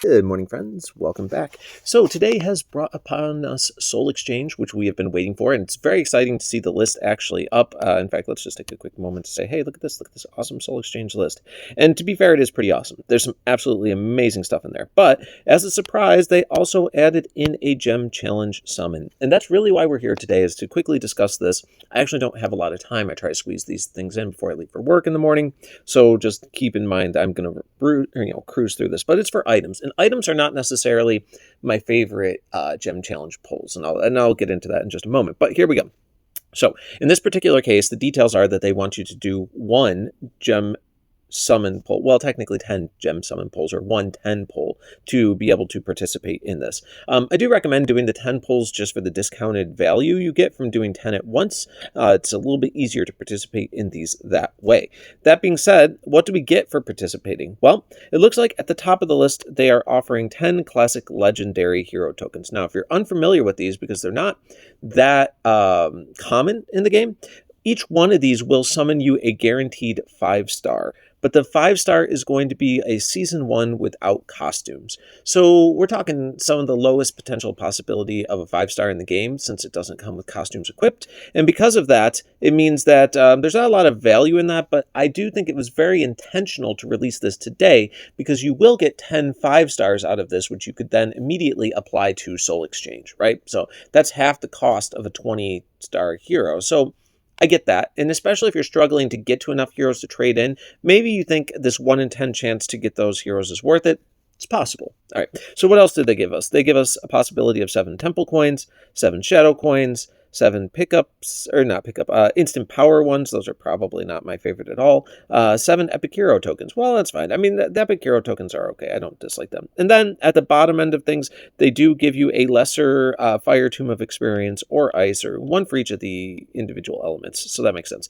Good morning, friends. Welcome back. So today has brought upon us Soul Exchange, which we have been waiting for, and it's very exciting to see the list actually up. In fact, let's just take a quick moment to say, hey, look at this awesome Soul Exchange list. And to be fair, it is pretty awesome. There's some absolutely amazing stuff in there. But as a surprise, they also added in a Gem Challenge summon. And that's really why we're here today, is to quickly discuss this. I actually don't have a lot of time. I try to squeeze these things in before I leave for work in the morning. So just keep in mind I'm going to cruise through this. But it's for items. And items are not necessarily my favorite Gem Challenge polls, and I'll get into that in just a moment. But here we go. So in this particular case, the details are that they want you to do one Gem summon poll, well, technically 10 gem summon polls, or 110 poll, to be able to participate in this. I do recommend doing the 10 polls just for the discounted value you get from doing 10 at once. It's a little bit easier to participate in these that way. That being said, what do we get for participating? Well, it looks like at the top of the list, they are offering 10 classic legendary hero tokens. Now, if you're unfamiliar with these, because they're not that common in the game, each one of these will summon you a guaranteed 5-star. But the 5-star is going to be a Season 1 without costumes. So we're talking some of the lowest potential possibility of a 5-star in the game, since it doesn't come with costumes equipped. And because of that, it means that there's not a lot of value in that, but I do think it was very intentional to release this today, because you will get 10 5-stars out of this, which you could then immediately apply to Soul Exchange, right? So that's half the cost of a 20-star hero. So I get that, and especially if you're struggling to get to enough heroes to trade in, maybe you think this 1 in 10 chance to get those heroes is worth it. It's possible. All right, so what else did they give us? They give us a possibility of 7 temple coins, 7 shadow coins, 7 pickups, or not pickup, instant power ones. Those are probably not my favorite at all. 7 epic hero tokens. Well, that's fine. I mean, the epic hero tokens are okay. I don't dislike them. And then at the bottom end of things, they do give you a lesser fire tomb of experience or ice, or one for each of the individual elements. So that makes sense.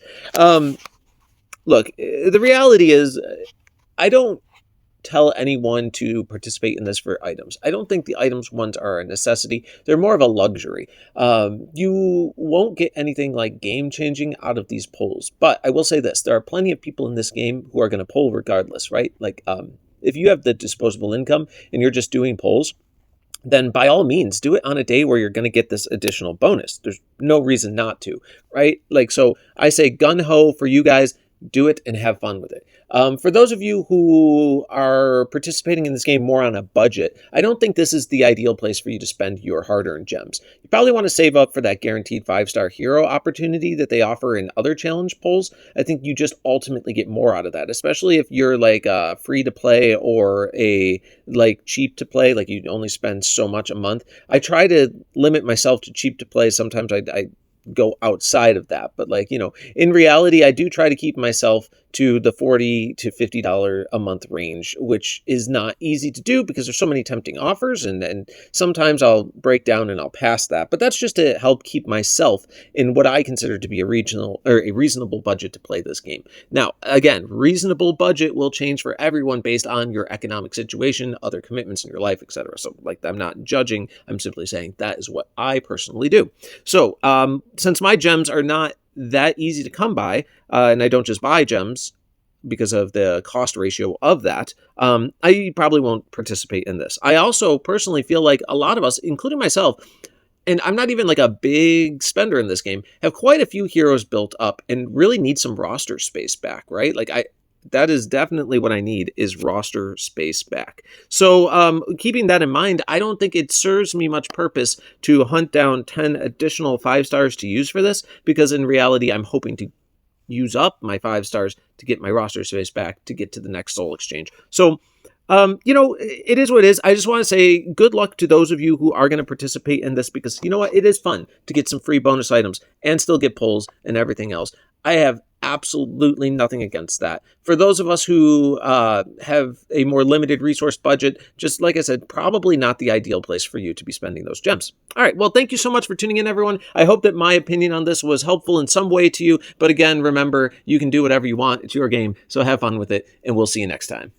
Look, the reality is, I don't tell anyone to participate in this for items. I don't think the items ones are a necessity. They're more of a luxury. You won't get anything like game-changing out of these polls. But I will say this. There are plenty of people in this game who are going to poll regardless, right? Like, if you have the disposable income and you're just doing polls, then by all means, do it on a day where you're going to get this additional bonus. There's no reason not to, right? Like, so I say gun-ho for you guys. Do it and have fun with it. For those of you who are participating in this game more on a budget, I don't think this is the ideal place for you to spend your hard-earned gems. You probably want to save up for that guaranteed 5-star hero opportunity that they offer in other challenge polls. I think you just ultimately get more out of that, especially if you're like free to play or a like cheap to play, like you only spend so much a month. I try to limit myself to cheap to play. Sometimes I go outside of that, but like, you know, in reality, I do try to keep myself to the $40 to $50 a month range, which is not easy to do because there's so many tempting offers, and sometimes I'll break down and I'll pass that. But that's just to help keep myself in what I consider to be a reasonable budget to play this game. Now, again, reasonable budget will change for everyone based on your economic situation, other commitments in your life, etc. So, like, I'm not judging. I'm simply saying that is what I personally do. So, since my gems are not that easy to come by, and I don't just buy gems because of the cost ratio of that, I probably won't participate in this. I also personally feel like a lot of us, including myself, and I'm not even like a big spender in this game, have quite a few heroes built up and really need some roster space back, right? Like, that is definitely what I need, is roster space back. So keeping that in mind, I don't think it serves me much purpose to hunt down 10 additional 5-stars to use for this, because in reality, I'm hoping to use up my 5-stars to get my roster space back to get to the next Soul Exchange. So, you know, it is what it is. I just want to say good luck to those of you who are going to participate in this, because you know what? It is fun to get some free bonus items and still get pulls and everything else. I have absolutely nothing against that. For those of us who have a more limited resource budget, just like I said, probably not the ideal place for you to be spending those gems. All right, well, thank you so much for tuning in, everyone. I hope that my opinion on this was helpful in some way to you. But again, remember, you can do whatever you want. It's your game, so have fun with it, and we'll see you next time.